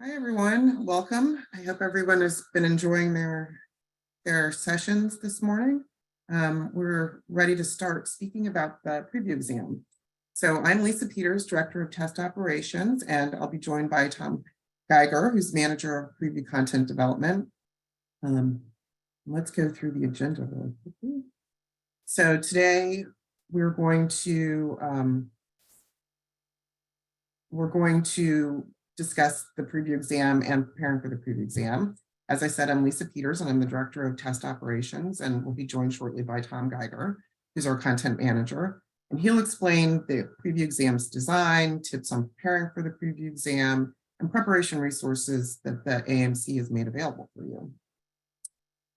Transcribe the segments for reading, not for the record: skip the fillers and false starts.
Hi, everyone. Welcome. I hope everyone has been enjoying their sessions this morning. We're ready to start speaking about the preview exam. So I'm Lisa Peters, Director of Test Operations, and I'll be joined by Tom Geiger, who's Manager of Preview Content Development. Let's go through the agenda really quickly. So today we're going to discuss the preview exam and preparing for the preview exam. As I said, I'm Lisa Peters and I'm the Director of Test Operations, and we'll be joined shortly by Tom Geiger, who's our Content Manager. And he'll explain the preview exam's design, tips on preparing for the preview exam, and preparation resources that the AAMC has made available for you.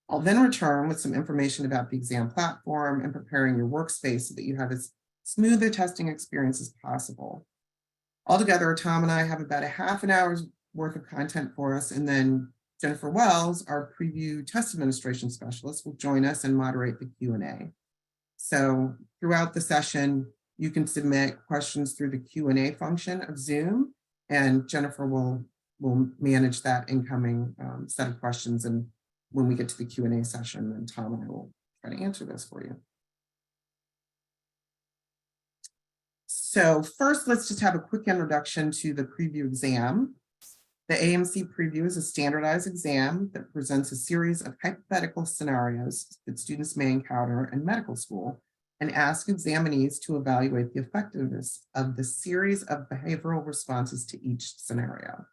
I'll then return with some information about the exam platform and preparing your workspace so that you have as smooth a testing experience as possible. Altogether, Tom and I have about a half an hour's worth of content for us, and then Jennifer Wells, our preview test administration specialist, will join us and moderate the Q&A. So throughout the session, you can submit questions through the Q&A function of Zoom, and Jennifer will manage that incoming set of questions. And when we get to the Q&A session, then Tom and I will try to answer those for you. So first, let's just have a quick introduction to the preview exam. The AAMC preview is a standardized exam that presents a series of hypothetical scenarios that students may encounter in medical school and ask examinees to evaluate the effectiveness of the series of behavioral responses to each scenario.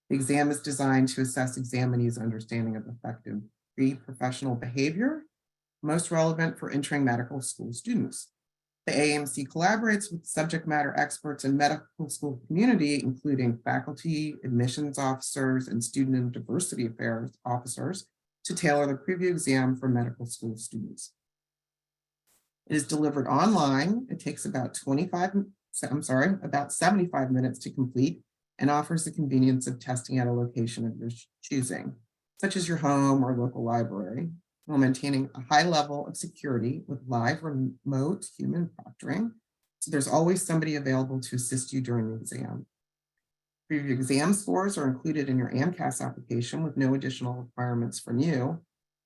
The exam is designed to assess examinees' understanding of effective pre-professional behavior, most relevant for entering medical school students. The AAMC collaborates with subject matter experts in medical school community, including faculty, admissions officers, and student and diversity affairs officers, to tailor the preview exam for medical school students. It is delivered online. It takes about 75 minutes to complete and offers the convenience of testing at a location of your choosing, such as your home or local library, while maintaining a high level of security with live remote human proctoring. So there's always somebody available to assist you during the exam. Preview exam scores are included in your AMCAS application with no additional requirements from you.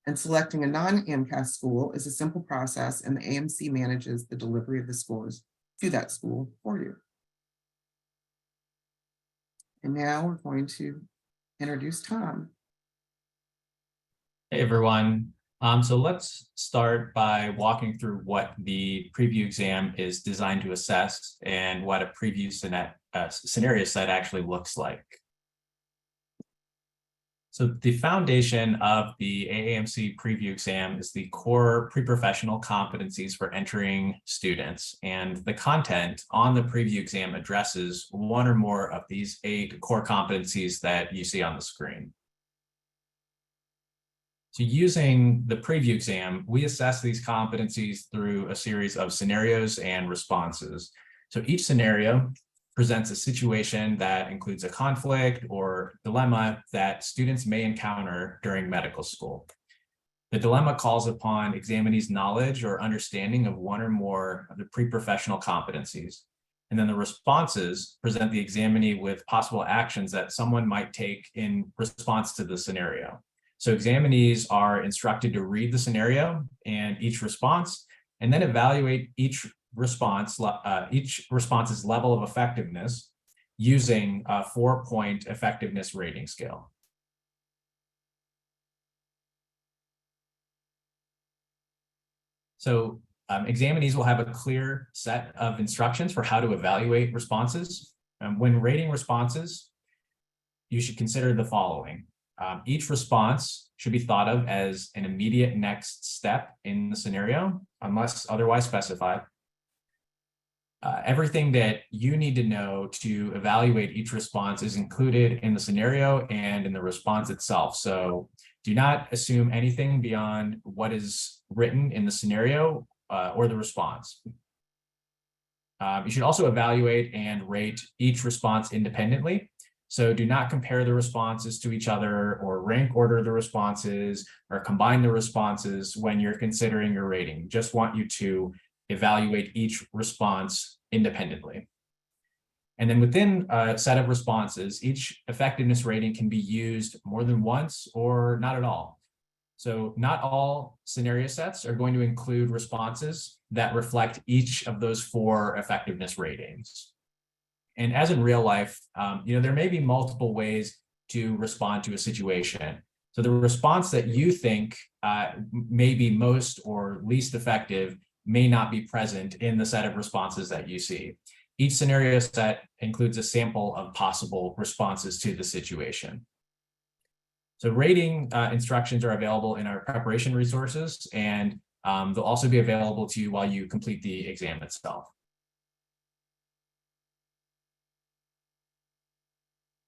And selecting a non-AMCAS school is a simple process, and the AAMC manages the delivery of the scores to that school for you. And now we're going to introduce Tom. Hey, everyone. So let's start by walking through what the preview exam is designed to assess and what a preview scenario set actually looks like. So the foundation of the AAMC preview exam is the core pre-professional competencies for entering students, and the content on the preview exam addresses one or more of these 8 core competencies that you see on the screen. So using the preview exam, we assess these competencies through a series of scenarios and responses. So each scenario presents a situation that includes a conflict or dilemma that students may encounter during medical school. The dilemma calls upon examinees' knowledge or understanding of one or more of the pre-professional competencies. And then the responses present the examinee with possible actions that someone might take in response to the scenario. So examinees are instructed to read the scenario and each response, and then evaluate each response's level of effectiveness using a 4-point effectiveness rating scale. So examinees will have a clear set of instructions for how to evaluate responses. When rating responses, you should consider the following. Each response should be thought of as an immediate next step in the scenario, unless otherwise specified. Everything that you need to know to evaluate each response is included in the scenario and in the response itself. So do not assume anything beyond what is written in the scenario or the response. You should also evaluate and rate each response independently. So do not compare the responses to each other or rank order the responses or combine the responses when you're considering your rating. Just want you to evaluate each response independently. And then within a set of responses, each effectiveness rating can be used more than once or not at all. So not all scenario sets are going to include responses that reflect each of those 4 effectiveness ratings. And as in real life, there may be multiple ways to respond to a situation. So the response that you think may be most or least effective may not be present in the set of responses that you see. Each scenario set includes a sample of possible responses to the situation. So rating instructions are available in our preparation resources, and they'll also be available to you while you complete the exam itself.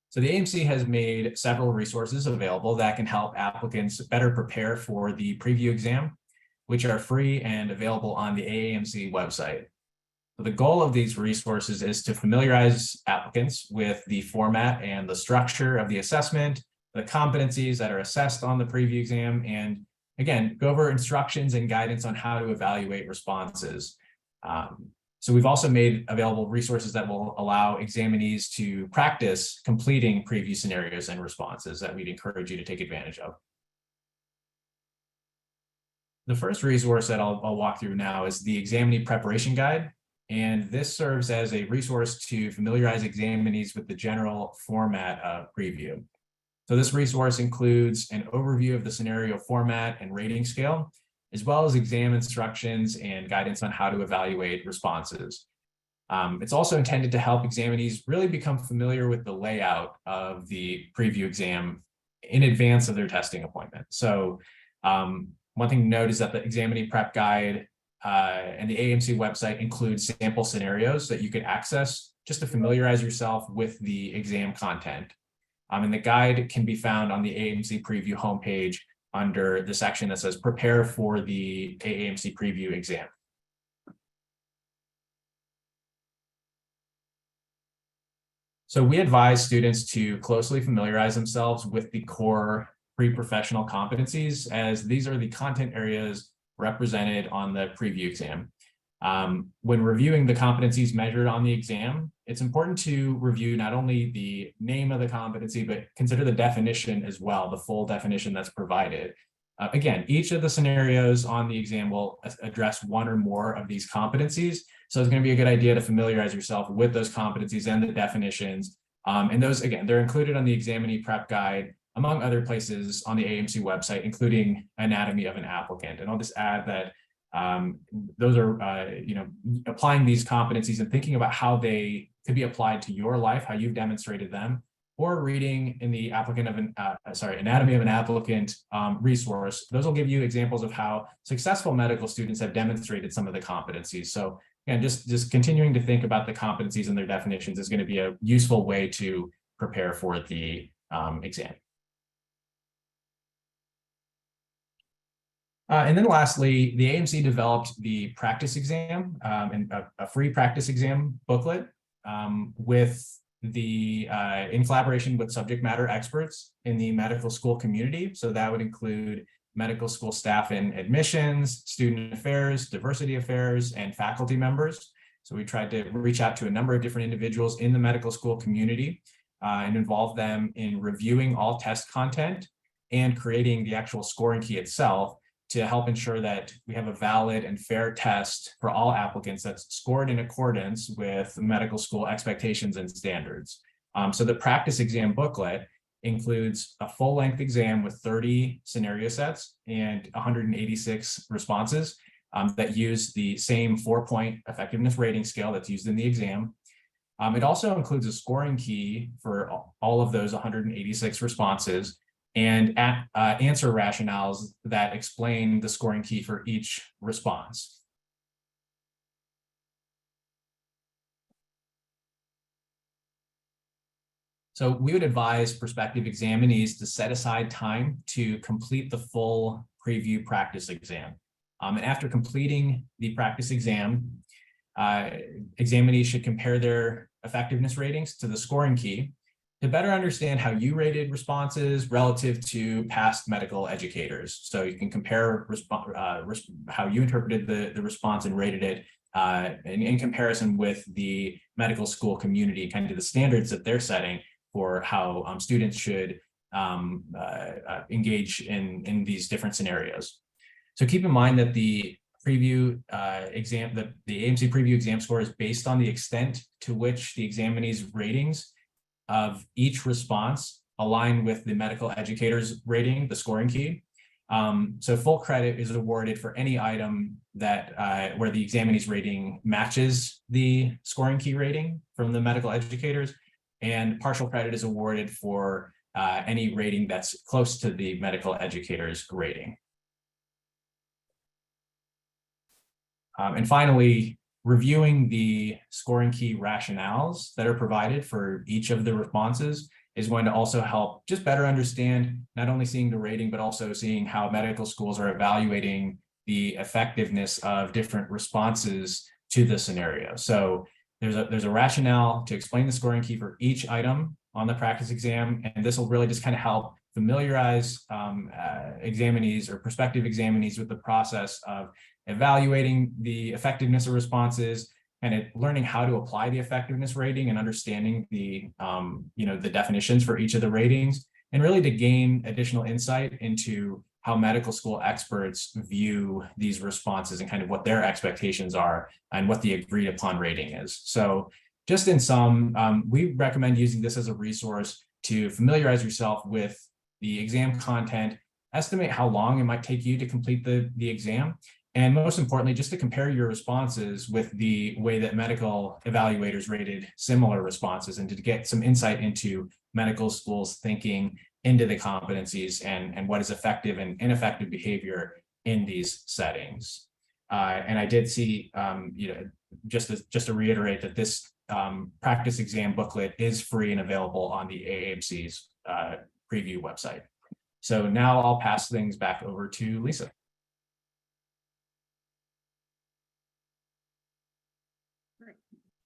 So the AAMC has made several resources available that can help applicants better prepare for the preview exam, which are free and available on the AAMC website. So the goal of these resources is to familiarize applicants with the format and the structure of the assessment, the competencies that are assessed on the preview exam, and again, go over instructions and guidance on how to evaluate responses. So we've also made available resources that will allow examinees to practice completing preview scenarios and responses that we'd encourage you to take advantage of. The first resource that I'll walk through now is the examinee preparation guide. And this serves as a resource to familiarize examinees with the general format of preview. So this resource includes an overview of the scenario format and rating scale, as well as exam instructions and guidance on how to evaluate responses. It's also intended to help examinees really become familiar with the layout of the preview exam in advance of their testing appointment. So one thing to note is that the examinee prep guide and the AAMC website includes sample scenarios that you can access just to familiarize yourself with the exam content. And the guide can be found on the AAMC preview homepage under the section that says prepare for the AAMC preview exam. So we advise students to closely familiarize themselves with the core pre-professional competencies, as these are the content areas represented on the preview exam. When reviewing the competencies measured on the exam, it's important to review not only the name of the competency, but consider the definition as well, the full definition that's provided. Again, each of the scenarios on the exam will address one or more of these competencies. So it's going to be a good idea to familiarize yourself with those competencies and the definitions. And those, again, they're included on the examinee prep guide, among other places on the AAMC website, including anatomy of an applicant. And I'll just add that those are, applying these competencies and thinking about how they could be applied to your life, how you've demonstrated them, or reading in the anatomy of an applicant resource. Those will give you examples of how successful medical students have demonstrated some of the competencies. So again, just continuing to think about the competencies and their definitions is going to be a useful way to prepare for the exam. And then lastly, the AAMC developed the practice exam and a free practice exam booklet in collaboration with subject matter experts in the medical school community. So that would include medical school staff in admissions, student affairs, diversity affairs, and faculty members. So we tried to reach out to a number of different individuals in the medical school community and involve them in reviewing all test content and creating the actual scoring key itself, to help ensure that we have a valid and fair test for all applicants that's scored in accordance with medical school expectations and standards. So the practice exam booklet includes a full-length exam with 30 scenario sets and 186 responses that use the same 4-point effectiveness rating scale that's used in the exam. It also includes a scoring key for all of those 186 responses, and answer rationales that explain the scoring key for each response. So we would advise prospective examinees to set aside time to complete the full preview practice exam. And after completing the practice exam, examinees should compare their effectiveness ratings to the scoring key to better understand how you rated responses relative to past medical educators. So you can compare how you interpreted the response and rated it in comparison with the medical school community, kind of the standards that they're setting for how students should engage in these different scenarios. So keep in mind that the preview exam, the AAMC preview exam score is based on the extent to which the examinee's ratings of each response align with the medical educator's rating, the scoring key. So full credit is awarded for any item that where the examinee's rating matches the scoring key rating from the medical educators, and partial credit is awarded for any rating that's close to the medical educator's rating. And finally, reviewing the scoring key rationales that are provided for each of the responses is going to also help just better understand not only seeing the rating, but also seeing how medical schools are evaluating the effectiveness of different responses to the scenario. So there's a rationale to explain the scoring key for each item on the practice exam, and this will really just kind of help familiarize examinees or prospective examinees with the process of evaluating the effectiveness of responses and learning how to apply the effectiveness rating and understanding the the definitions for each of the ratings, and really to gain additional insight into how medical school experts view these responses and kind of what their expectations are and what the agreed upon rating is. So just in sum, we recommend using this as a resource to familiarize yourself with the exam content, estimate how long it might take you to complete the exam, and most importantly, just to compare your responses with the way that medical evaluators rated similar responses, and to get some insight into medical schools thinking into the competencies and what is effective and ineffective behavior in these settings. And I did see, just to reiterate that this practice exam booklet is free and available on the AAMC's preview website. So now I'll pass things back over to Lisa.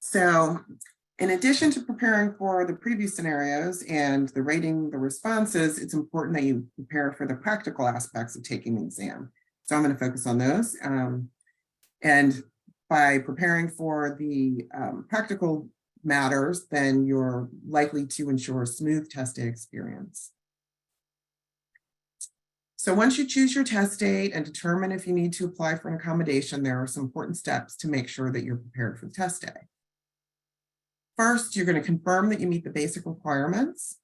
So in addition to preparing for the preview scenarios and the rating the responses, it's important that you prepare for the practical aspects of taking the exam. So I'm going to focus on those. And by preparing for the practical matters, then you're likely to ensure a smooth testing experience. So once you choose your test date and determine if you need to apply for an accommodation, there are some important steps to make sure that you're prepared for the test day. First, you're going to confirm that you meet the basic requirements.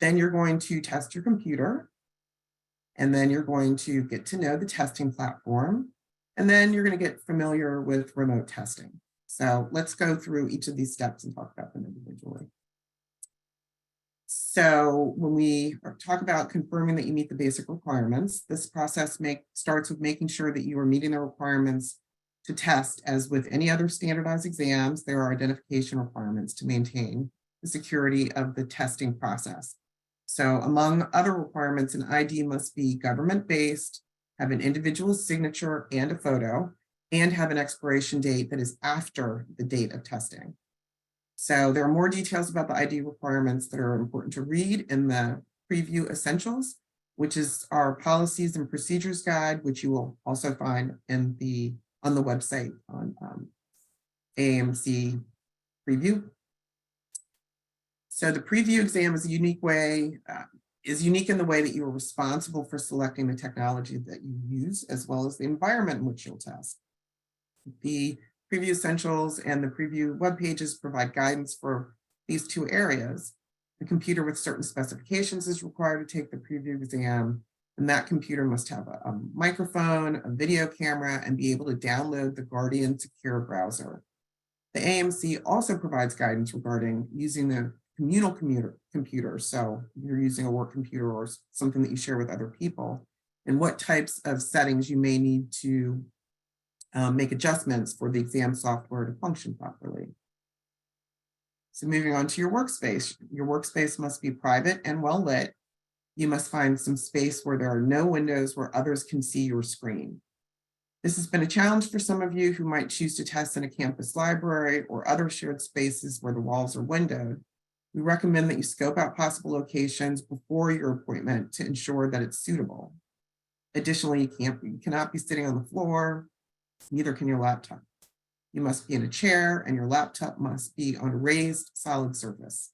Then you're going to test your computer. And then you're going to get to know the testing platform. And then you're going to get familiar with remote testing. So let's go through each of these steps and talk about them individually. So when we talk about confirming that you meet the basic requirements, this process starts with making sure that you are meeting the requirements to test. As with any other standardized exams, there are identification requirements to maintain the security of the testing process. So among other requirements, an ID must be government-based, have an individual signature and a photo, and have an expiration date that is after the date of testing. So there are more details about the ID requirements that are important to read in the Preview Essentials, which is our policies and procedures guide, which you will also find on the website on AAMC Preview. So the preview exam is unique in the way that you are responsible for selecting the technology that you use, as well as the environment in which you'll test. The Preview Essentials and the Preview web pages provide guidance for these two areas. The computer with certain specifications is required to take the preview exam, and that computer must have a microphone, a video camera, and be able to download the Guardian Secure browser. The AAMC also provides guidance regarding using the communal computer. So you're using a work computer or something that you share with other people, and what types of settings you may need to make adjustments for the exam software to function properly. So moving on to your workspace must be private and well lit. You must find some space where there are no windows where others can see your screen. This has been a challenge for some of you who might choose to test in a campus library or other shared spaces where the walls are windowed. We recommend that you scope out possible locations before your appointment to ensure that it's suitable. Additionally, you cannot be sitting on the floor. Neither can your laptop. You must be in a chair and your laptop must be on a raised solid surface,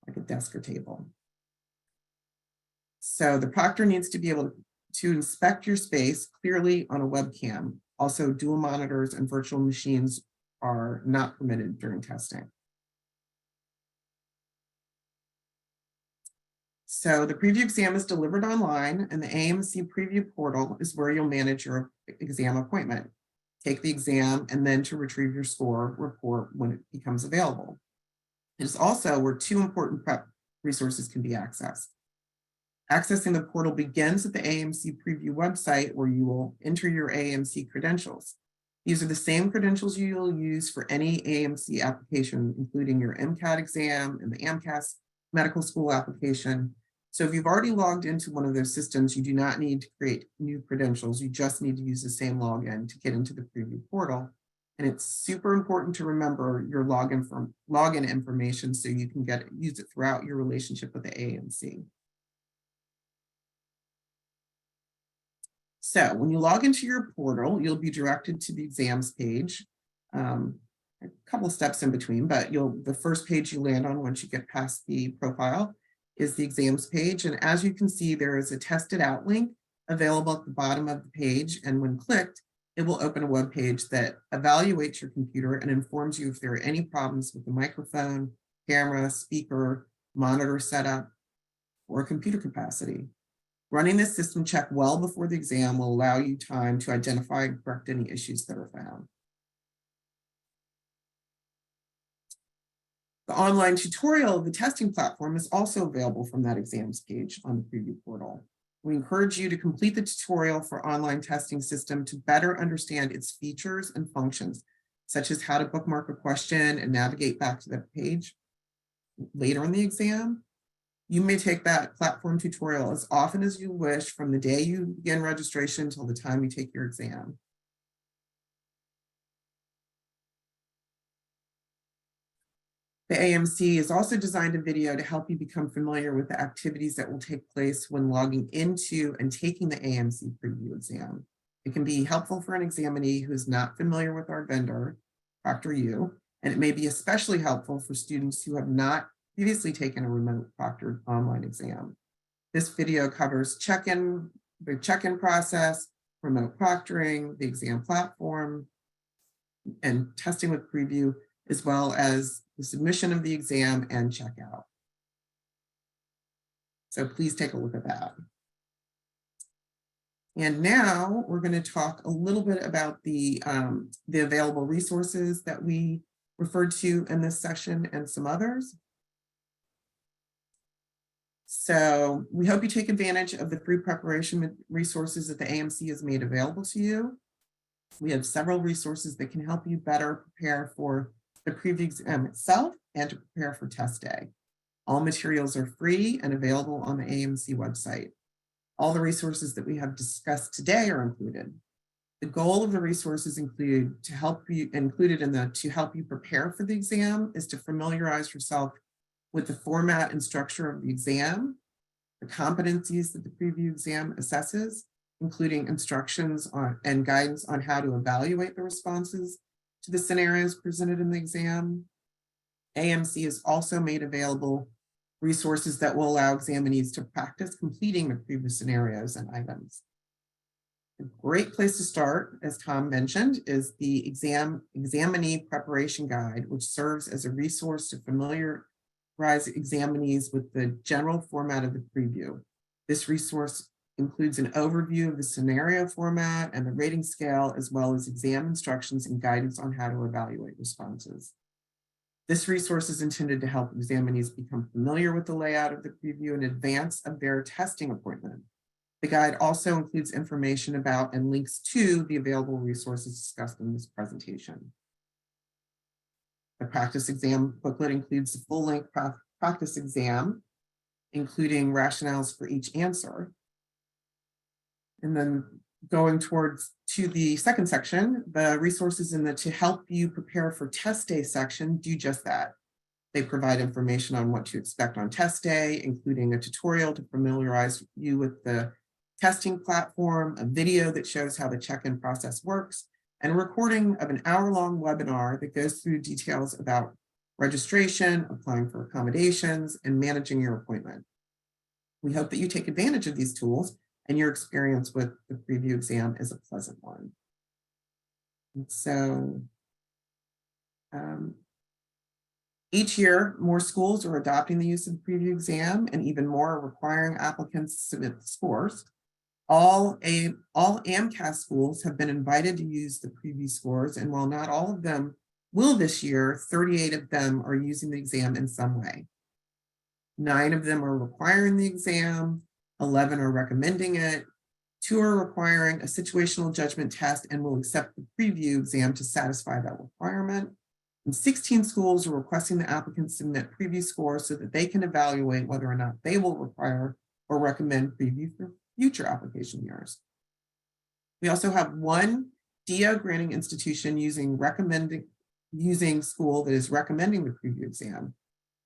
like a desk or table. So the proctor needs to be able to inspect your space clearly on a webcam. Also, dual monitors and virtual machines are not permitted during testing. So the preview exam is delivered online, and the AAMC preview portal is where you'll manage your exam appointment, take the exam, and then to retrieve your score report when it becomes available. It is also where two important prep resources can be accessed. Accessing the portal begins at the AAMC preview website, where you will enter your AAMC credentials. These are the same credentials you'll use for any AAMC application, including your MCAT exam and the AMCAS medical school application. So if you've already logged into one of those systems, you do not need to create new credentials. You just need to use the same login to get into the preview portal. And it's super important to remember your login information so you can use it throughout your relationship with the AAMC. So when you log into your portal, you'll be directed to the exams page. A couple of steps in between, but the first page you land on once you get past the profile is the exams page. And as you can see, there is a tested out link available at the bottom of the page. And when clicked, it will open a web page that evaluates your computer and informs you if there are any problems with the microphone, camera, speaker, monitor setup, or computer capacity. Running this system check well before the exam will allow you time to identify and correct any issues that are found. The online tutorial of the testing platform is also available from that exams page on the preview portal. We encourage you to complete the tutorial for online testing system to better understand its features and functions, such as how to bookmark a question and navigate back to that page later in the exam. You may take that platform tutorial as often as you wish from the day you begin registration until the time you take your exam. The AAMC has also designed a video to help you become familiar with the activities that will take place when logging into and taking the AAMC preview exam. It can be helpful for an examinee who is not familiar with our vendor, ProctorU, and it may be especially helpful for students who have not previously taken a remote proctored online exam. This video covers the check-in process, remote proctoring, the exam platform, and testing with preview, as well as the submission of the exam and checkout. So please take a look at that. And now we're going to talk a little bit about the available resources that we referred to in this session and some others. So we hope you take advantage of the free preparation resources that the AAMC has made available to you. We have several resources that can help you better prepare for the preview exam itself and to prepare for test day. All materials are free and available on the AAMC website. All the resources that we have discussed today are included. The goal of the resources included to help you prepare for the exam is to familiarize yourself with the format and structure of the exam, the competencies that the preview exam assesses, including instructions on and guidance on how to evaluate the responses to the scenarios presented in the exam. AAMC has also made available resources that will allow examinees to practice completing the previous scenarios and items. A great place to start, as Tom mentioned, is the examinee preparation guide, which serves as a resource to familiarize examinees with the general format of the preview. This resource includes an overview of the scenario format and the rating scale, as well as exam instructions and guidance on how to evaluate responses. This resource is intended to help examinees become familiar with the layout of the preview in advance of their testing appointment. The guide also includes information about and links to the available resources discussed in this presentation. The practice exam booklet includes the full-length practice exam, including rationales for each answer. And then going to the second section, the resources in the to help you prepare for test day section do just that. They provide information on what to expect on test day, including a tutorial to familiarize you with the testing platform, a video that shows how the check-in process works, and a recording of an hour-long webinar that goes through details about registration, applying for accommodations, and managing your appointment. We hope that you take advantage of these tools and your experience with the preview exam is a pleasant one. And so each year, more schools are adopting the use of the preview exam, and even more are requiring applicants to submit scores. All AMCAS schools have been invited to use the preview scores, and while not all of them will this year, 38 of them are using the exam in some way. 9 of them are requiring the exam, 11 are recommending it, 2 are requiring a situational judgment test and will accept the preview exam to satisfy that requirement. And 16 schools are requesting the applicants submit preview scores so that they can evaluate whether or not they will require or recommend preview for future application years. We also have 1 DO granting institution using school that is recommending the preview exam.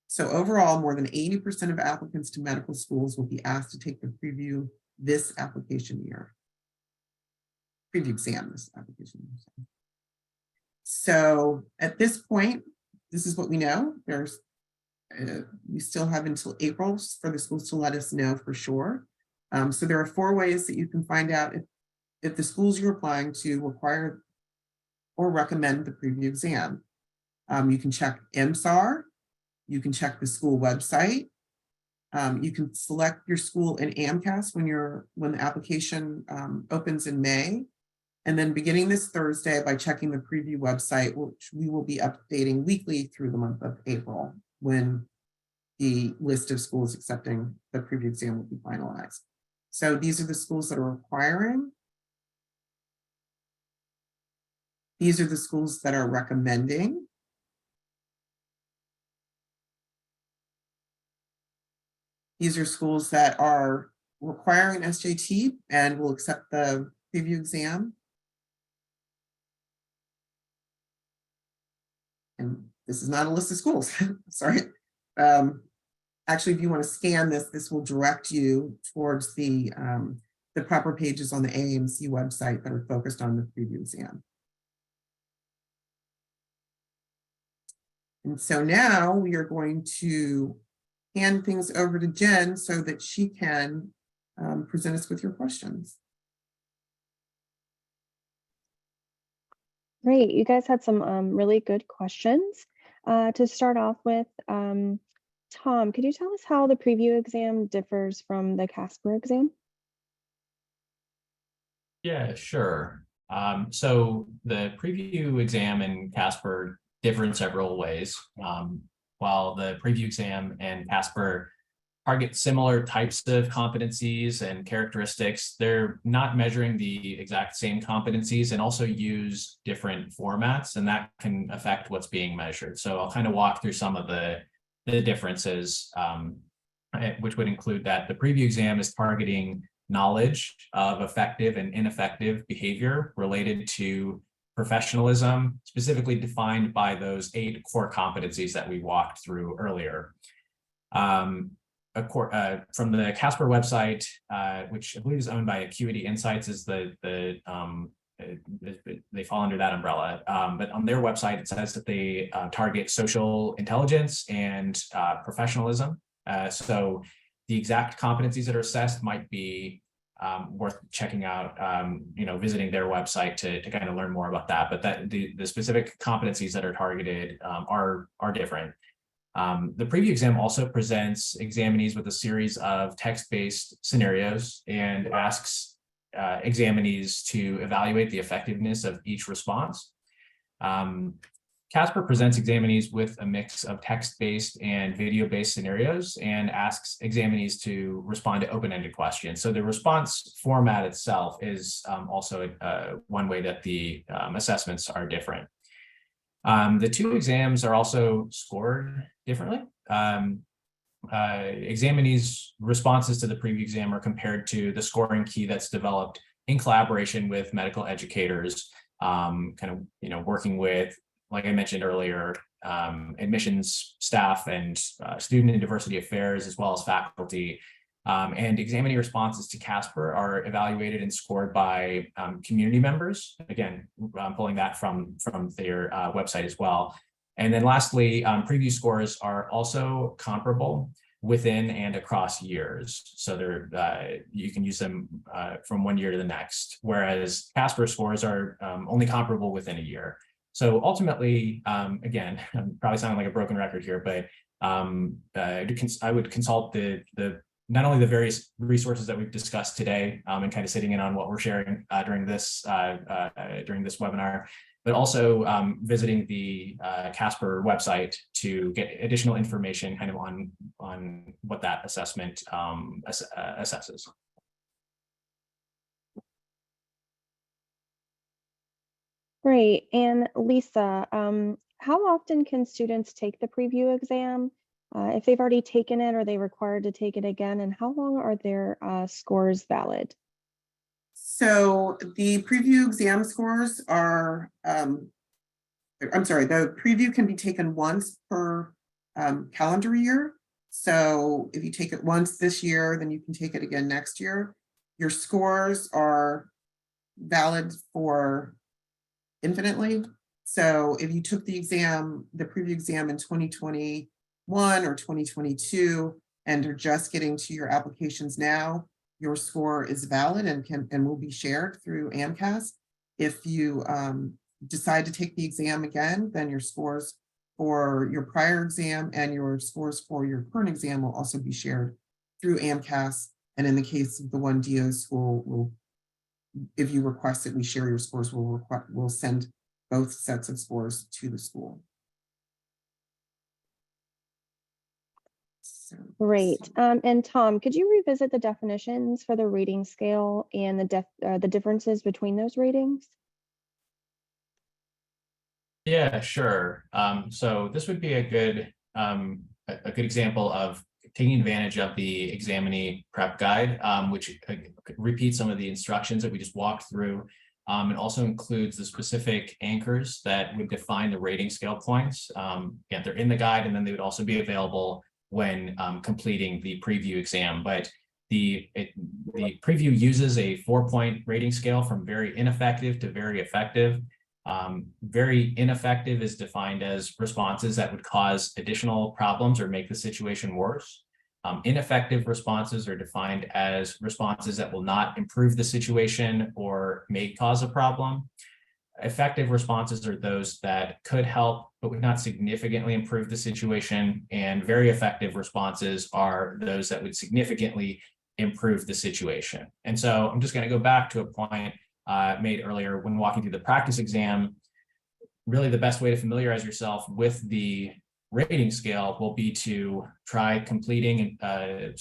So overall, more than 80% of applicants to medical schools will be asked to take the preview this application year. Preview exam this application year. So at this point, this is what we know. We still have until April for the schools to let us know for sure. So there are 4 ways that you can find out if the schools you're applying to require or recommend the preview exam. You can check MSAR, you can check the school website, you can select your school in AMCAS when the application opens in May. And then beginning this Thursday by checking the preview website, which we will be updating weekly through the month of April when the list of schools accepting the preview exam will be finalized. So these are the schools that are requiring. These are the schools that are recommending. These are schools that are requiring SJT and will accept the preview exam. And this is not a list of schools, sorry. Actually, if you want to scan this, this will direct you towards the proper pages on the AAMC website that are focused on the preview exam. And so now we are going to hand things over to Jen so that she can present us with your questions. Great, you guys had some really good questions. To start off with, Tom, could you tell us how the preview exam differs from the Casper exam? Yeah, sure. So the preview exam in Casper differ in several ways. While the preview exam and Casper target similar types of competencies and characteristics, they're not measuring the exact same competencies and also use different formats, and that can affect what's being measured. So I'll kind of walk through some of the differences, which would include that the preview exam is targeting knowledge of effective and ineffective behavior related to professionalism, specifically defined by those 8 core competencies that we walked through earlier. From the Casper website, which I believe is owned by Acuity Insights, is they fall under that umbrella. But on their website, it says that they target social intelligence and professionalism. So the exact competencies that are assessed might be worth checking out, visiting their website to kind of learn more about that. But the specific competencies that are targeted are different. The preview exam also presents examinees with a series of text-based scenarios and asks examinees to evaluate the effectiveness of each response. Casper presents examinees with a mix of text-based and video-based scenarios and asks examinees to respond to open-ended questions. So the response format itself is also one way that the assessments are different. The 2 exams are also scored differently. Examinees' responses to the preview exam are compared to the scoring key that's developed in collaboration with medical educators, working with, like I mentioned earlier, admissions staff and student and diversity affairs, as well as faculty, And examinee responses to Casper are evaluated and scored by community members. Again, pulling that from their website as well. And then lastly, preview scores are also comparable within and across years. So they're you can use them from one year to the next, whereas Casper scores are only comparable within a year. So ultimately, again, I'm probably sounding like a broken record here, but I would consult the not only the various resources that we've discussed today and kind of sitting in on what we're sharing during this webinar, but also visiting the Casper website to get additional information kind of on what that assessment assesses. Great. And Lisa, how often can students take the preview exam? If they've already taken it, are they required to take it again? And how long are their scores valid? So the preview exam scores are, I'm sorry, the preview can be taken once per calendar year. So if you take it once this year, then you can take it again next year. Your scores are valid for infinitely. So if you took the exam, the preview exam in 2021 or 2022, and are just getting to your applications now, your score is valid and will be shared through AMCAS. If you decide to take the exam again, then your scores for your prior exam and your scores for your current exam will also be shared through AMCAS. And in the case of the one DO school, if you request that we share your scores, we'll send both sets of scores to the school. Great. And Tom, could you revisit the definitions for the rating scale and the differences between those ratings? Yeah, sure. So this would be a good example of taking advantage of the examinee prep guide, which repeats some of the instructions that we just walked through. It also includes the specific anchors that would define the rating scale points. Yeah, they're in the guide, and then they would also be available when completing the preview exam. But the preview uses a 4-point rating scale from very ineffective to very effective. Very ineffective is defined as responses that would cause additional problems or make the situation worse. Ineffective responses are defined as responses that will not improve the situation or may cause a problem. Effective responses are those that could help, but would not significantly improve the situation. And very effective responses are those that would significantly improve the situation. And so I'm just going to go back to a point made earlier when walking through the practice exam. Really, the best way to familiarize yourself with the rating scale will be to try completing the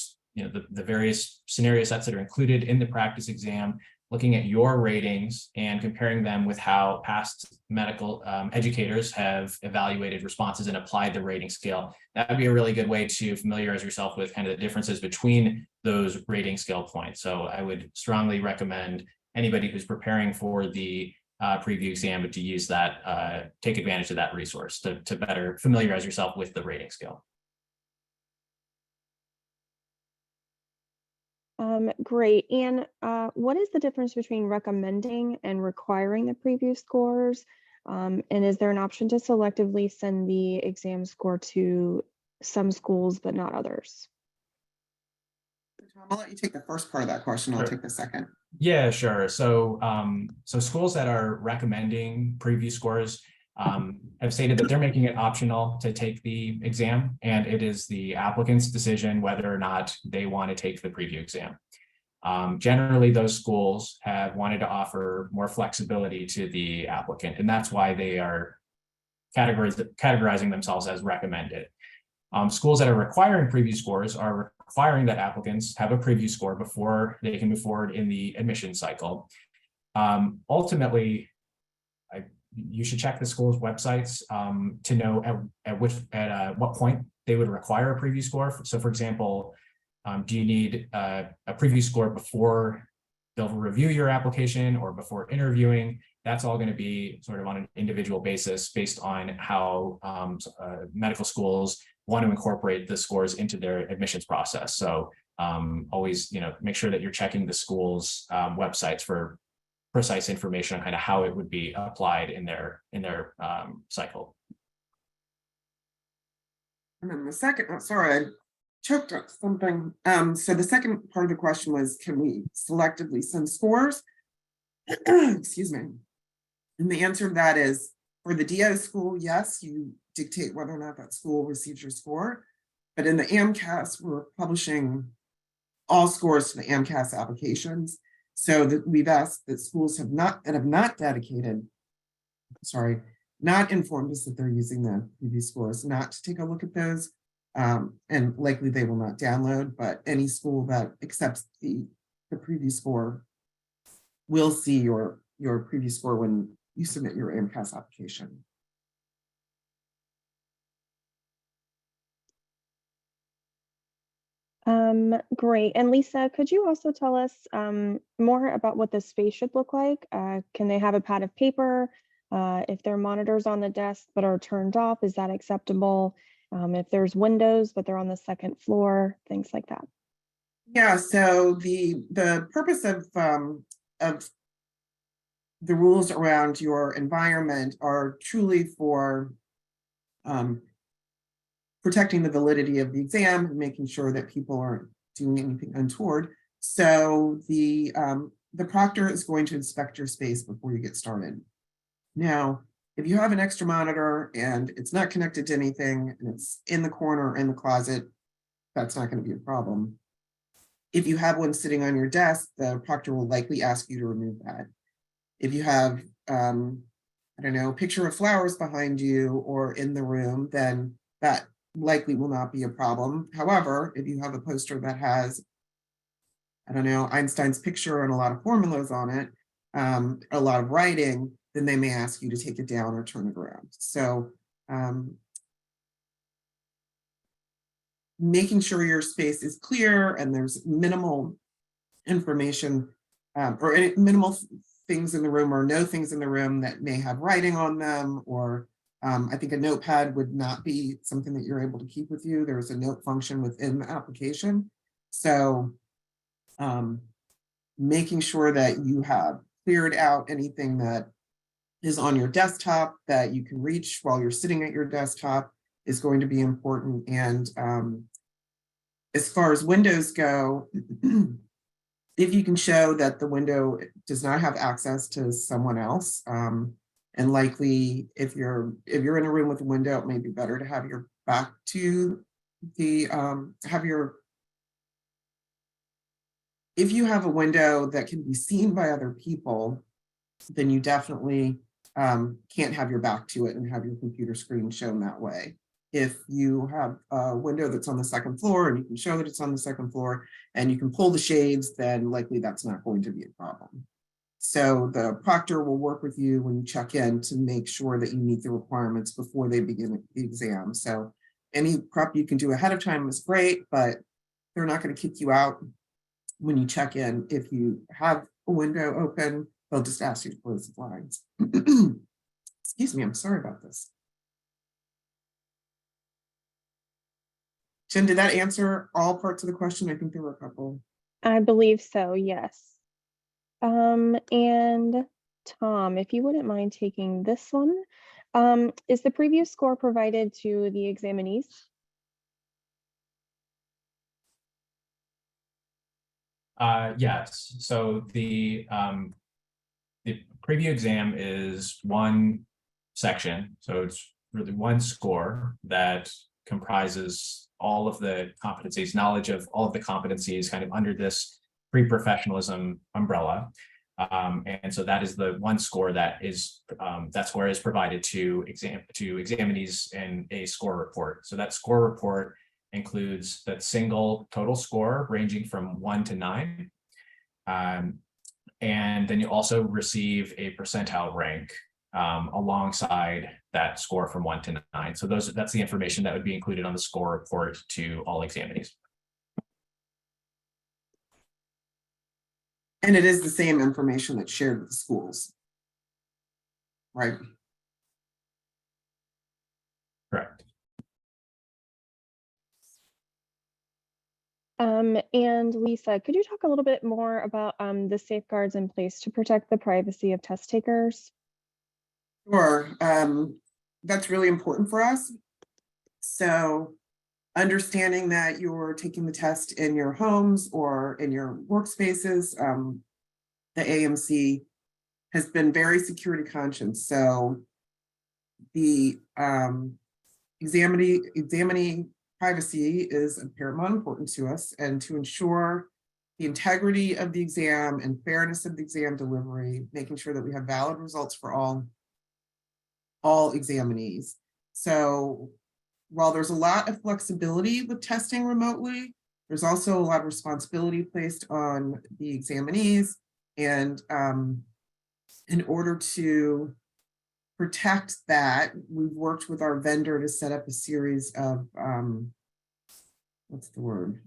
various scenario sets that are included in the practice exam, looking at your ratings and comparing them with how past medical educators have evaluated responses and applied the rating scale. That would be a really good way to familiarize yourself with kind of the differences between those rating scale points. So I would strongly recommend anybody who's preparing for the preview exam to use that, take advantage of that resource to better familiarize yourself with the rating scale. Great. And what is the difference between recommending and requiring the preview scores? And is there an option to selectively send the exam score to some schools but not others? Tom, I'll let you take the first part of that question. I'll take the second. Yeah, sure. So, so schools that are recommending preview scores have stated that they're making it optional to take the exam, and it is the applicant's decision whether or not they want to take the preview exam. Generally, those schools have wanted to offer more flexibility to the applicant, and that's why they are categorizing themselves as recommended. Schools that are requiring preview scores are requiring that applicants have a preview score before they can move forward in the admission cycle. Ultimately, you should check the school's websites to know at what point they would require a preview score. So, for example, do you need a preview score before they'll review your application or before interviewing? That's all going to be sort of on an individual basis based on how medical schools want to incorporate the scores into their admissions process. So always, make sure that you're checking the school's websites for precise information on kind of how it would be applied in their cycle. And then the second, sorry, I choked up something. So the second part of the question was, can we selectively send scores? Excuse me. And the answer to that is, for the DO school, yes, you dictate whether or not that school receives your score. But in the AMCAS, we're publishing all scores to the AMCAS applications. So that we've asked that schools have not informed us that they're using the preview scores, not to take a look at those. And likely they will not download, but any school that accepts the preview score will see your preview score when you submit your AMCAS application. Great. And Lisa, could you also tell us more about what the space should look like? Can they have a pad of paper? If there are monitors on the desk but are turned off, is that acceptable? If there's windows but they're on the second floor, things like that. Yeah, so the purpose of the rules around your environment are truly for protecting the validity of the exam and making sure that people aren't doing anything untoward. So the proctor is going to inspect your space before you get started. Now, if you have an extra monitor and it's not connected to anything and it's in the corner or in the closet, that's not going to be a problem. If you have one sitting on your desk, the proctor will likely ask you to remove that. If you have, I don't know, a picture of flowers behind you or in the room, then that likely will not be a problem. However, if you have a poster that has, I don't know, Einstein's picture and a lot of formulas on it, a lot of writing, then they may ask you to take it down or turn it around. So making sure your space is clear and there's minimal information or any minimal things in the room or no things in the room that may have writing on them, or I think a notepad would not be something that you're able to keep with you. There's a note function within the application. So making sure that you have cleared out anything that is on your desktop that you can reach while you're sitting at your desktop is going to be important. And as far as windows go, if you can show that the window does not have access to someone else, and likely if you're in a room with a window, it may be better to have your back to the if you have a window that can be seen by other people, then you definitely can't have your back to it and have your computer screen shown that way. If you have a window that's on the second floor and you can show that it's on the second floor and you can pull the shades, then likely that's not going to be a problem. So the proctor will work with you when you check in to make sure that you meet the requirements before they begin the exam. So any prep you can do ahead of time is great, but they're not going to kick you out when you check in. If you have a window open, they'll just ask you to close the blinds. Excuse me, I'm sorry about this. Jen, did that answer all parts of the question? I think there were a couple. I believe so, yes. And Tom, if you wouldn't mind taking this one. Is the preview score provided to the examinees? Yes. So the preview exam is one section. So it's really one score that comprises all of the competencies, knowledge of all of the competencies kind of under this pre-professionalism umbrella. And so that is the one score that is that score is provided to examinees in a score report. So that score report includes that single total score ranging from 1 to 9. And then you also receive a percentile rank alongside that score from 1 to 9. So that's the information that would be included on the score report to all examinees. And it is the same information that's shared with the schools, right? Correct. And Lisa, could you talk a little bit more about the safeguards in place to protect the privacy of test takers? Sure. That's really important for us. So understanding that you're taking the test in your homes or in your workspaces, the AAMC has been very security conscious. So the examining privacy is of paramount importance to us, and to ensure the integrity of the exam and fairness of the exam delivery, making sure that we have valid results for all examinees. So while there's a lot of flexibility with testing remotely, there's also a lot of responsibility placed on the examinees. And in order to protect that, we've worked with our vendor to set up a series of, what's the word?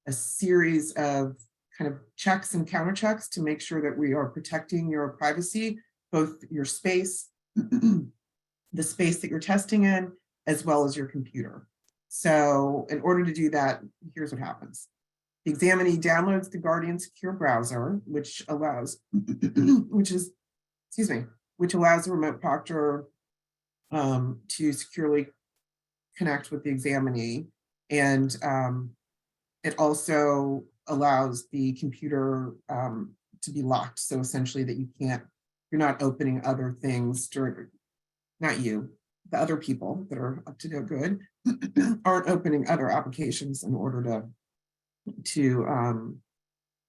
A series of kind of checks and counter checks to make sure that we are protecting your privacy, both your space, the space that you're testing in, as well as your computer. So in order to do that, here's what happens. The examinee downloads the Guardian Secure browser, which allows, which allows the remote proctor to securely connect with the examinee. And it also allows the computer to be locked. So essentially that you're not opening other things during, not you, the other people that are up to no good aren't opening other applications in order to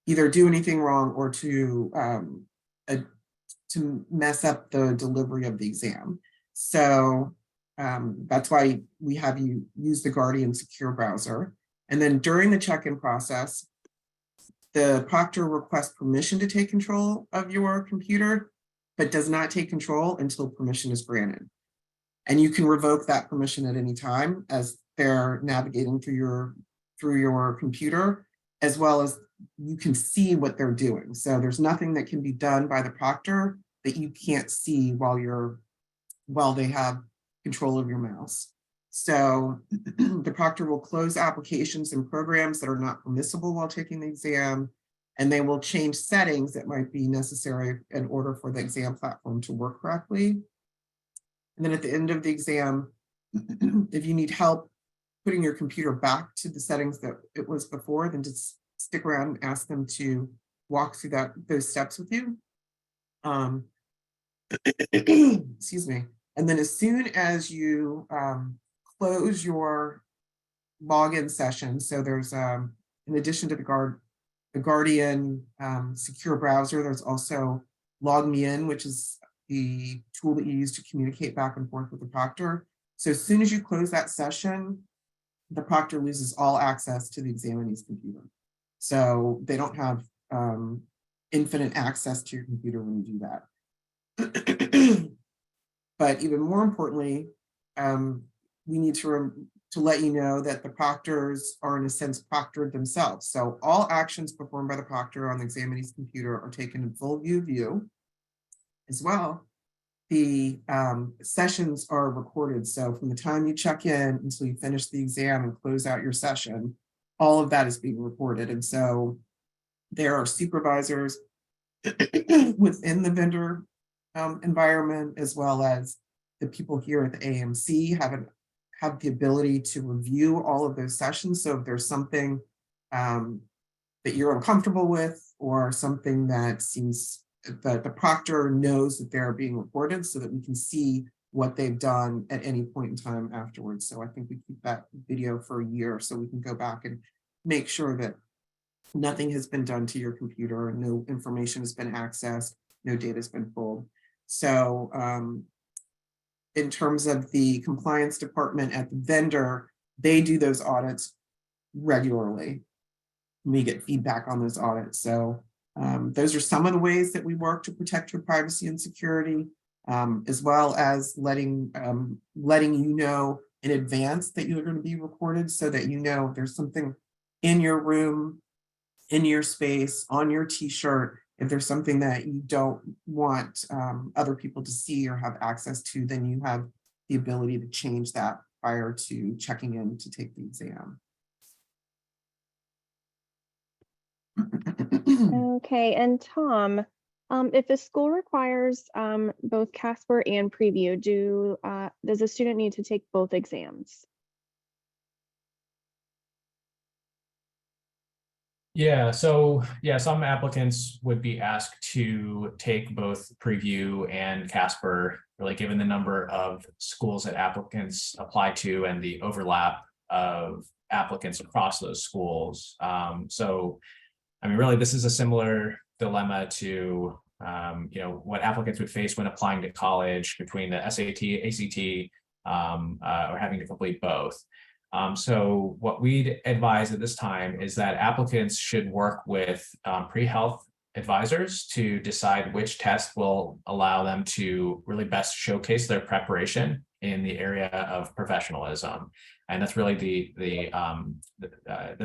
either do anything wrong or to mess up the delivery of the exam. So that's why we have you use the Guardian Secure browser. And then during the check-in process, the proctor requests permission to take control of your computer, but does not take control until permission is granted. And you can revoke that permission at any time as they're navigating through your computer, as well as you can see what they're doing. So there's nothing that can be done by the proctor that you can't see while they have control of your mouse. So the proctor will close applications and programs that are not permissible while taking the exam, and they will change settings that might be necessary in order for the exam platform to work correctly. And then at the end of the exam, if you need help putting your computer back to the settings that it was before, then just stick around and ask them to walk through those steps with you. Excuse me. And then as soon as you close your login session, so there's in addition to the Guardian secure browser, there's also Log Me In, which is the tool that you use to communicate back and forth with the proctor. So as soon as you close that session, the proctor loses all access to the examinee's computer. So they don't have infinite access to your computer when you do that. But even more importantly, we need to let you know that the proctors are in a sense proctored themselves. So all actions performed by the proctor on the examinee's computer are taken in full view as well. The sessions are recorded. So from the time you check in until you finish the exam and close out your session, all of that is being recorded. And so there are supervisors within the vendor environment, as well as the people here at the AAMC have the ability to review all of those sessions. So if there's something that you're uncomfortable with, or something that seems that the proctor knows that they're being recorded, so that we can see what they've done at any point in time afterwards. So I think we keep that video for a year so we can go back and make sure that nothing has been done to your computer, no information has been accessed, no data has been pulled. So in terms of the compliance department at the vendor, they do those audits regularly. We get feedback on those audits. So those are some of the ways that we work to protect your privacy and security, as well as letting you know in advance that you're going to be recorded, so that you know if there's something in your room, in your space, on your t-shirt, if there's something that you don't want other people to see or have access to, then you have the ability to change that prior to checking in to take the exam. Okay, and Tom, if a school requires both Casper and Preview, does a student need to take both exams? Yeah, so yeah, some applicants would be asked to take both Preview and Casper, really given the number of schools that applicants apply to and the overlap of applicants across those schools. So, I mean, really, this is a similar dilemma to what applicants would face when applying to college between the SAT, ACT, or having to complete both. So what we'd advise at this time is that applicants should work with pre-health advisors to decide which test will allow them to really best showcase their preparation in the area of professionalism. And that's really the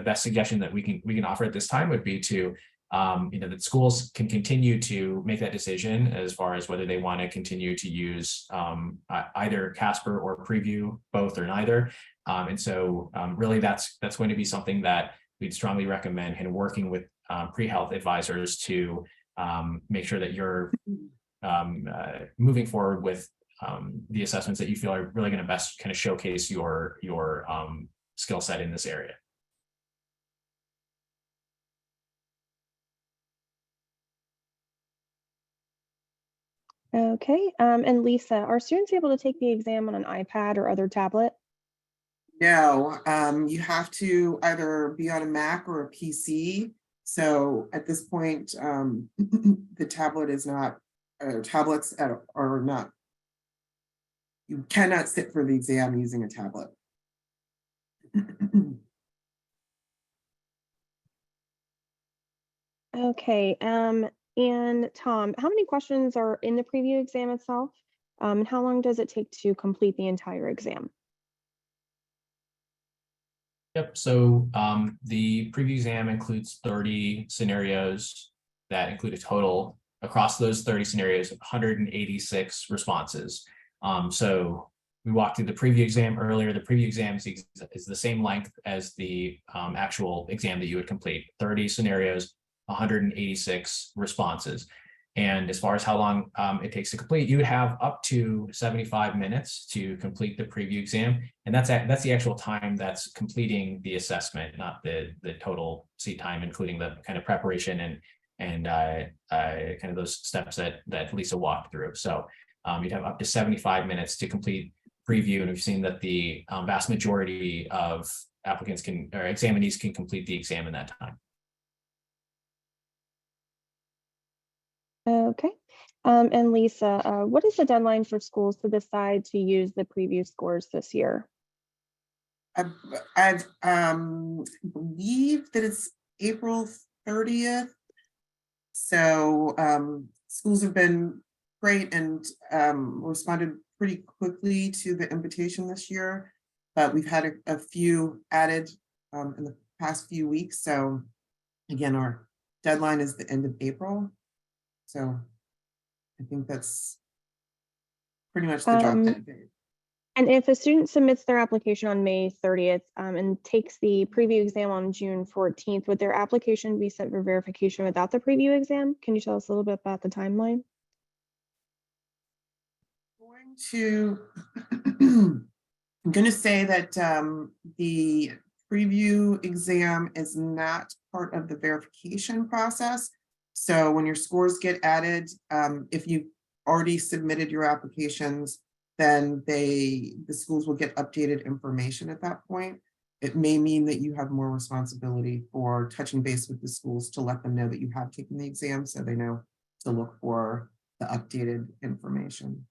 best suggestion that we can offer at this time would be to that schools can continue to make that decision as far as whether they want to continue to use either Casper or Preview, both or neither. And so really that's going to be something that we'd strongly recommend in working with pre-health advisors to make sure that you're moving forward with the assessments that you feel are really going to best kind of showcase your skill set in this area. Okay, and Lisa, are students able to take the exam on an iPad or other tablet? No, you have to either be on a Mac or a PC. So at this point, the tablet is not, tablets are not, you cannot sit for the exam using a tablet. Okay, and Tom, how many questions are in the preview exam itself? And how long does it take to complete the entire exam? Yep. So the preview exam includes 30 scenarios that include a total across those 30 scenarios of 186 responses. So we walked through the preview exam earlier. The preview exam is the same length as the actual exam that you would complete. 30 scenarios, 186 responses. And as far as how long it takes to complete, you would have up to 75 minutes to complete the preview exam. And that's the actual time that's completing the assessment, not the total seat time, including the kind of preparation and kind of those steps that Lisa walked through. So you'd have up to 75 minutes to complete preview. And we've seen that the vast majority of applicants or examinees can complete the exam in that time. Okay. And Lisa, what is the deadline for schools to decide to use the preview scores this year? I believe that it's April 30th. So schools have been great and responded pretty quickly to the invitation this year, but we've had a few added in the past few weeks. So again, our deadline is the end of April. So I think that's pretty much the drop dead date. And if a student submits their application on May 30th and takes the preview exam on June 14th, would their application be sent for verification without the preview exam? Can you tell us a little bit about the timeline? I'm going to say that the preview exam is not part of the verification process. So when your scores get added, if you've already submitted your applications, then the schools will get updated information at that point. It may mean that you have more responsibility for touching base with the schools to let them know that you have taken the exam so they know to look for the updated information.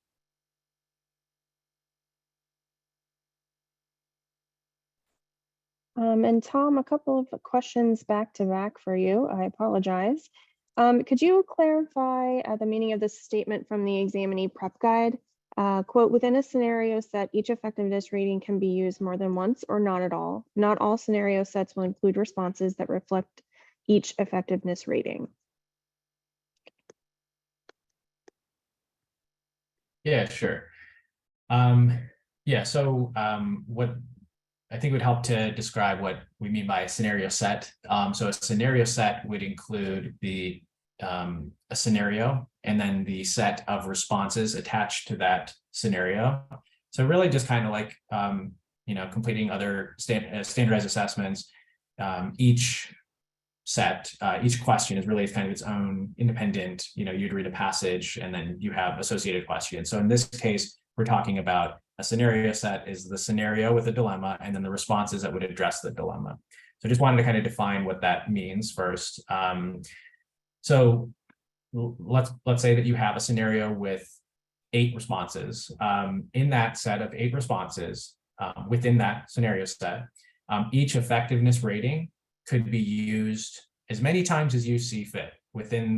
And Tom, a couple of questions back to back for you. I apologize. Could you clarify the meaning of this statement from the examinee prep guide? Quote, within a scenario set, each effectiveness rating can be used more than once or not at all. Not all scenario sets will include responses that reflect each effectiveness rating. Yeah, sure. Yeah, so what I think it would help to describe what we mean by a scenario set. So a scenario set would include a scenario and then the set of responses attached to that scenario. So really just kind of like, completing other standardized assessments. Each question is really kind of its own independent, you'd read a passage and then you have associated questions. So in this case, we're talking about a scenario set is the scenario with a dilemma and then the responses that would address the dilemma. So just wanted to kind of define what that means first. So let's say that you have a scenario with 8 responses. In that set of 8 responses, within that scenario set, each effectiveness rating could be used as many times as you see fit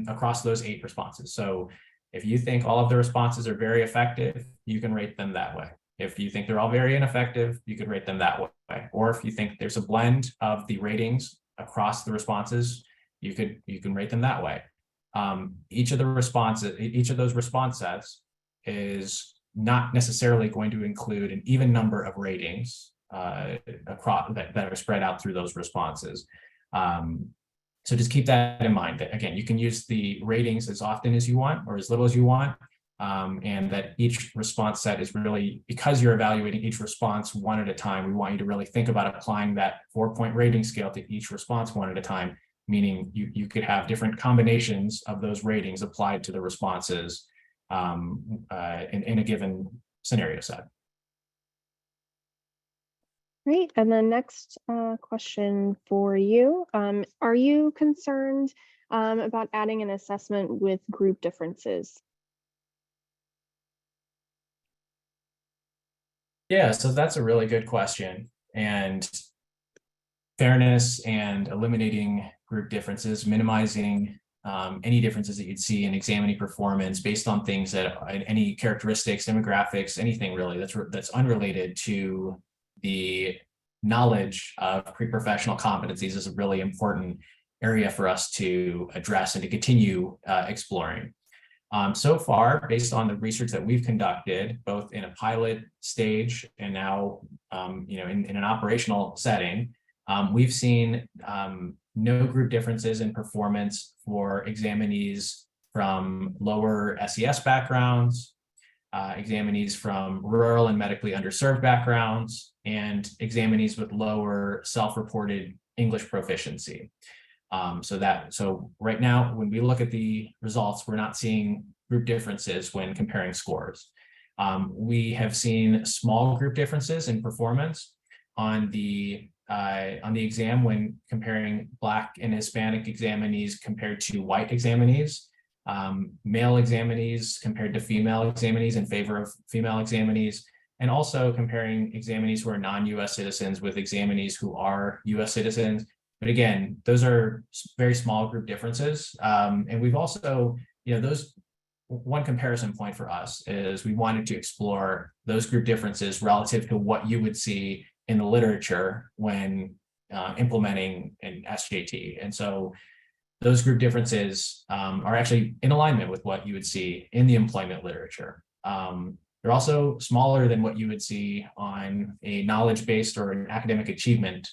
across those 8 responses. So if you think all of the responses are very effective, you can rate them that way. If you think they're all very ineffective, you could rate them that way. Or if you think there's a blend of the ratings across the responses, you can rate them that way. Each of those response sets is not necessarily going to include an even number of ratings across that are spread out through those responses. So just keep that in mind, that again, you can use the ratings as often as you want or as little as you want. And that each response set is really, because you're evaluating each response one at a time, we want you to really think about applying that 4-point rating scale to each response one at a time, meaning you could have different combinations of those ratings applied to the responses in a given scenario set. Great. And then next question for you. Are you concerned about adding an assessment with group differences? Yeah, so that's a really good question. And fairness and eliminating group differences, minimizing any differences that you'd see in examinee performance based on things that any characteristics, demographics, anything really that's unrelated to the knowledge of pre-professional competencies is a really important area for us to address and to continue exploring. So far, based on the research that we've conducted, both in a pilot stage and now, in an operational setting, we've seen no group differences in performance for examinees from lower SES backgrounds, examinees from rural and medically underserved backgrounds, and examinees with lower self-reported English proficiency. So right now, when we look at the results, we're not seeing group differences when comparing scores. We have seen small group differences in performance on the exam when comparing Black and Hispanic examinees compared to white examinees, male examinees compared to female examinees in favor of female examinees, and also comparing examinees who are non-US citizens with examinees who are US citizens. But again, those are very small group differences. And we've also, those one comparison point for us is we wanted to explore those group differences relative to what you would see in the literature when implementing an SJT. And so those group differences are actually in alignment with what you would see in the employment literature. They're also smaller than what you would see on a knowledge-based or an academic achievement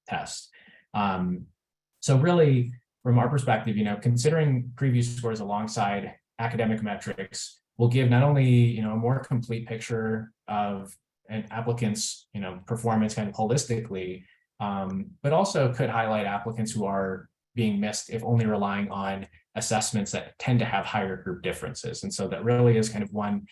test. So really, from our perspective, considering preview scores alongside academic metrics will give not only, a more complete picture of an applicant's, performance kind of holistically, but also could highlight applicants who are being missed if only relying on assessments that tend to have higher group differences. And so that really is kind of one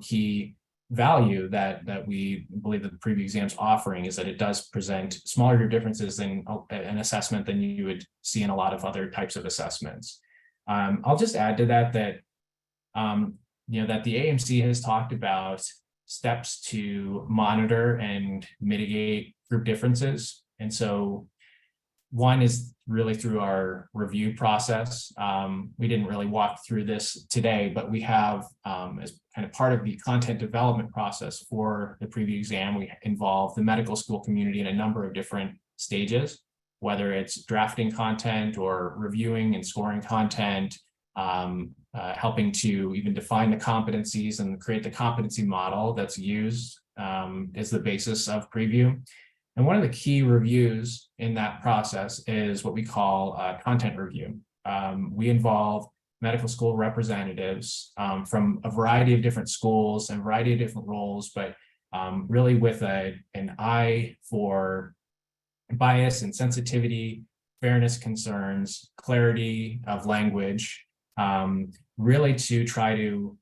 key value that we believe that the preview exam's offering, is that it does present smaller group differences than an assessment than you would see in a lot of other types of assessments. I'll just add to that that the AAMC has talked about steps to monitor and mitigate group differences. And so one is really through our review process. We didn't really walk through this today, but we have, as kind of part of the content development process for the preview exam, we involve the medical school community in a number of different stages, whether it's drafting content or reviewing and scoring content, helping to even define the competencies and create the competency model that's used as the basis of preview. And one of the key reviews in that process is what we call content review. We involve medical school representatives from a variety of different schools and a variety of different roles, but really with an eye for bias and sensitivity, fairness concerns, clarity of language, really to try to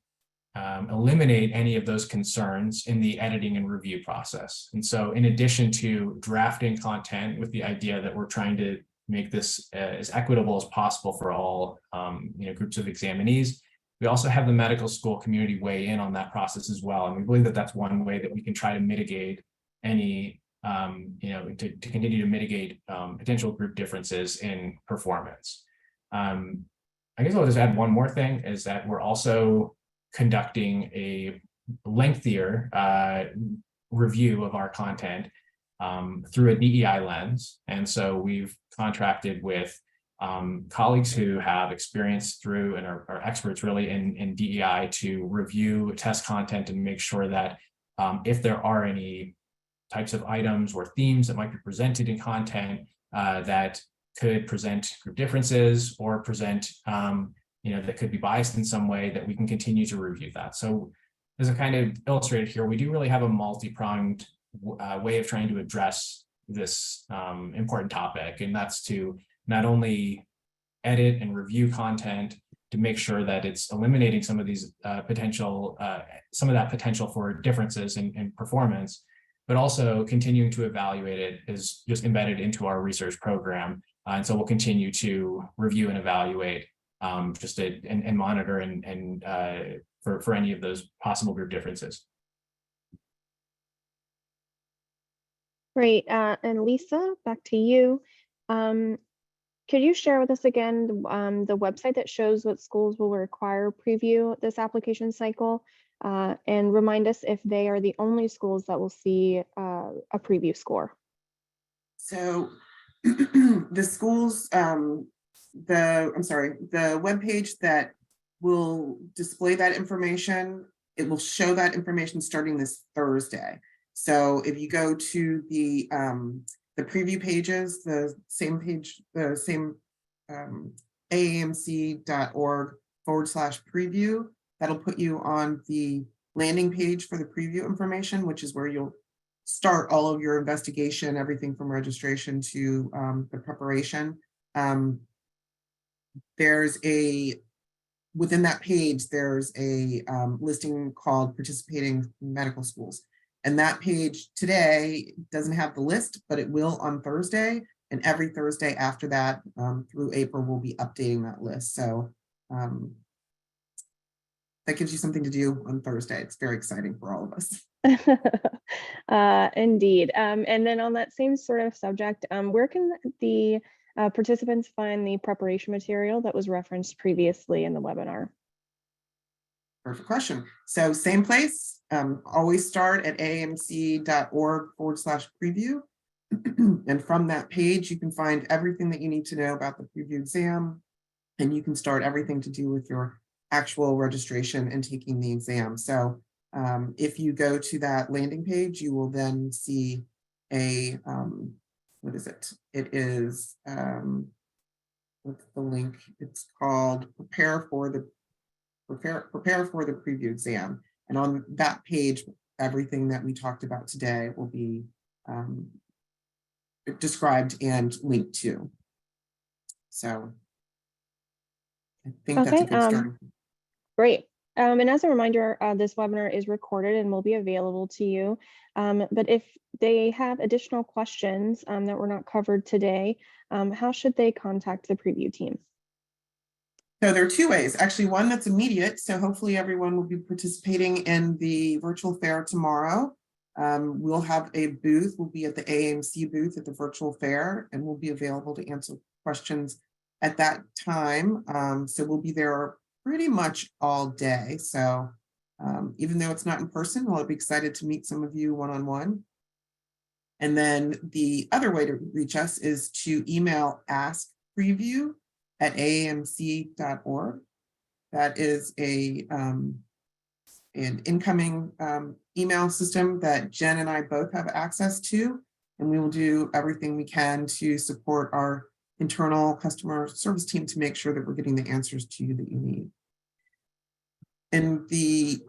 eliminate any of those concerns in the editing and review process. And so in addition to drafting content with the idea that we're trying to make this as equitable as possible for all groups of examinees, we also have the medical school community weigh in on that process as well. And we believe that that's one way that we can try to mitigate any, to continue to mitigate potential group differences in performance. I guess I'll just add one more thing, is that we're also conducting a lengthier review of our content through a DEI lens. And so we've contracted with colleagues who have experience through and are experts really in DEI to review test content and make sure that if there are any types of items or themes that might be presented in content that could present group differences or present that could be biased in some way, that we can continue to review that. So as I kind of illustrated here, we do really have a multi-pronged way of trying to address this important topic. And that's to not only edit and review content to make sure that it's eliminating some of these some of that potential for differences in performance, but also continuing to evaluate it is just embedded into our research program. And so we'll continue to review and evaluate and monitor and for any of those possible group differences. Great. And Lisa, back to you. Could you share with us again the website that shows what schools will require preview this application cycle, and remind us if they are the only schools that will see a preview score? So the schools, the webpage that will display that information, it will show that information starting this Thursday. So if you go to the preview pages, the same page, the same AAMC.org/preview, that'll put you on the landing page for the preview information, which is where you'll start all of your investigation, everything from registration to the preparation. Within that page, there's a listing called participating medical schools. And that page today doesn't have the list, but it will on Thursday. And every Thursday after that, through April, we'll be updating that list. So that gives you something to do on Thursday. It's very exciting for all of us. Indeed. And then on that same sort of subject, where can the participants find the preparation material that was referenced previously in the webinar? Perfect question. So same place, always start at aamc.org/preview. And from that page, you can find everything that you need to know about the preview exam. And you can start everything to do with your actual registration and taking the exam. So if you go to that landing page, you will then see a, what is it? It is, what's the link? It's called prepare for the preview exam. And on that page, everything that we talked about today will be described and linked to. So I think that's a good start. Great. And as a reminder, this webinar is recorded and will be available to you. But if they have additional questions that were not covered today, how should they contact the preview team? So there are two ways, actually. One that's immediate. So hopefully everyone will be participating in the virtual fair tomorrow. We'll have a booth. We'll be at the AAMC booth at the virtual fair, and we'll be available to answer questions at that time. So we'll be there pretty much all day. So even though it's not in person, I'll be excited to meet some of you one-on-one. And then the other way to reach us is to email askpreview@aamc.org. That is an incoming email system that Jen and I both have access to. And we will do everything we can to support our internal customer service team to make sure that we're getting the answers to you that you need. In the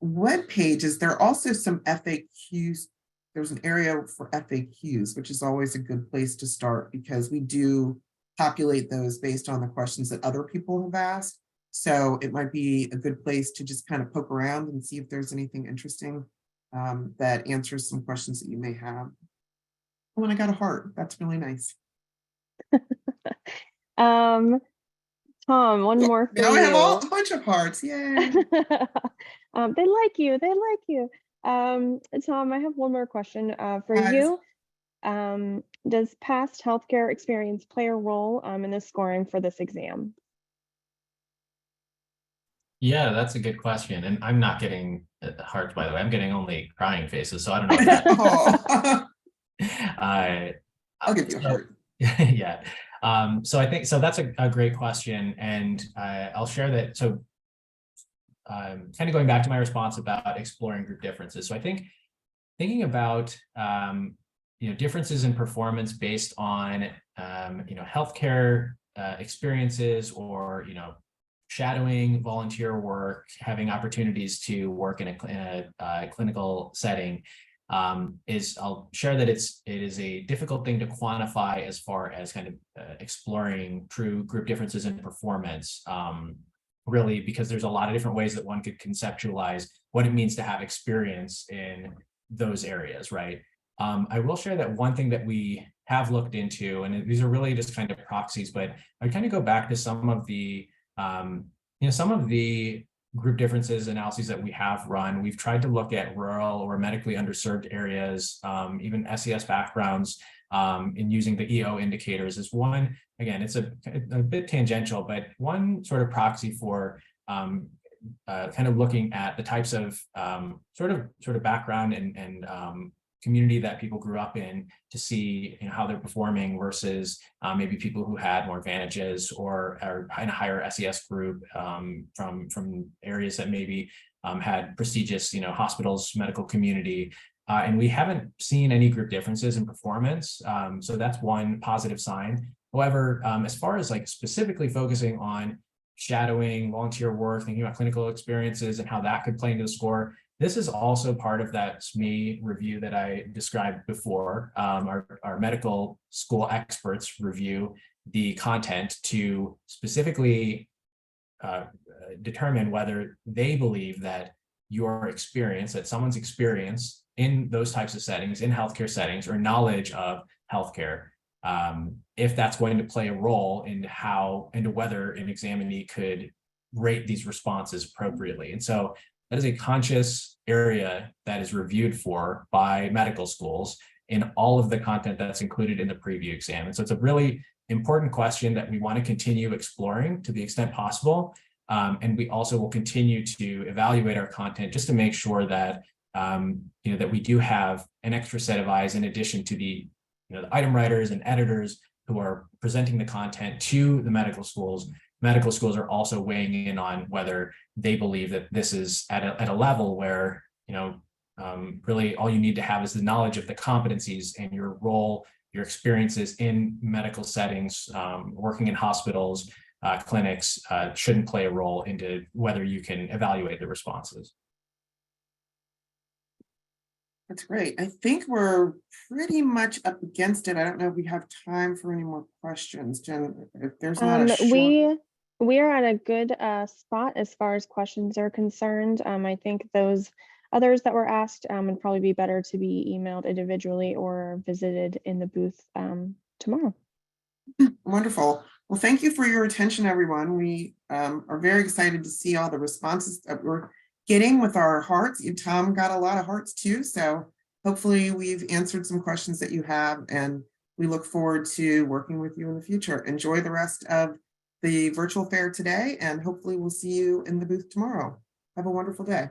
web pages, there are also some FAQs. There's an area for FAQs, which is always a good place to start because we do populate those based on the questions that other people have asked. So it might be a good place to just kind of poke around and see if there's anything interesting that answers some questions that you may have. Oh, and I got a heart. That's really nice. Tom, one more for Now I have you. a bunch of hearts. Yay. They like you. They like you. Tom, I have one more question for you. Does past healthcare experience play a role in the scoring for this exam? Yeah, that's a good question. And I'm not getting hearts, by the way. I'm getting only crying faces. So I don't know if that. I'll give you a heart. Yeah. So I think, so that's a great question. And I'll share that. So kind of going back to my response about exploring group differences. So I think thinking about, differences in performance based on, healthcare experiences or, shadowing, volunteer work, having opportunities to work in a clinical setting, I'll share that it is a difficult thing to quantify as far as kind of exploring true group differences in performance, really, because there's a lot of different ways that one could conceptualize what it means to have experience in those areas, right? I will share that one thing that we have looked into, and these are really just kind of proxies, but I kind of go back to some of the group differences analyses that we have run. We've tried to look at rural or medically underserved areas, even SES backgrounds, in using the EO indicators as one. Again, it's a bit tangential, but one sort of proxy for kind of looking at the types of sort of background and community that people grew up in to see how they're performing versus maybe people who had more advantages or are in a higher SES group from areas that maybe had prestigious hospitals, medical community. And we haven't seen any group differences in performance. So that's one positive sign. However, as far as like specifically focusing on shadowing, volunteer work, thinking about clinical experiences and how that could play into the score, this is also part of that SME review that I described before. Our medical school experts review the content to specifically determine whether they believe that your experience, that someone's experience in those types of settings, in healthcare settings, or knowledge of healthcare, if that's going to play a role into whether an examinee could rate these responses appropriately. And so that is a conscious area that is reviewed for by medical schools in all of the content that's included in the preview exam. And so it's a really important question that we want to continue exploring to the extent possible. And we also will continue to evaluate our content just to make sure that that we do have an extra set of eyes in addition to the the item writers and editors who are presenting the content to the medical schools. Medical schools are also weighing in on whether they believe that this is at a level where really all you need to have is the knowledge of the competencies and your role, your experiences in medical settings, working in hospitals, clinics, shouldn't play a role into whether you can evaluate the responses. That's great. I think we're pretty much up against it. I don't know if we have time for any more questions. Jen, if there's not a short... We are at a good spot as far as questions are concerned. I think those others that were asked would probably be better to be emailed individually or visited in the booth tomorrow. Wonderful. Well, thank you for your attention, everyone. We are very excited to see all the responses that we're getting with our hearts. Tom got a lot of hearts too. So hopefully we've answered some questions that you have, and we look forward to working with you in the future. Enjoy the rest of the virtual fair today, and hopefully we'll see you in the booth tomorrow. Have a wonderful day.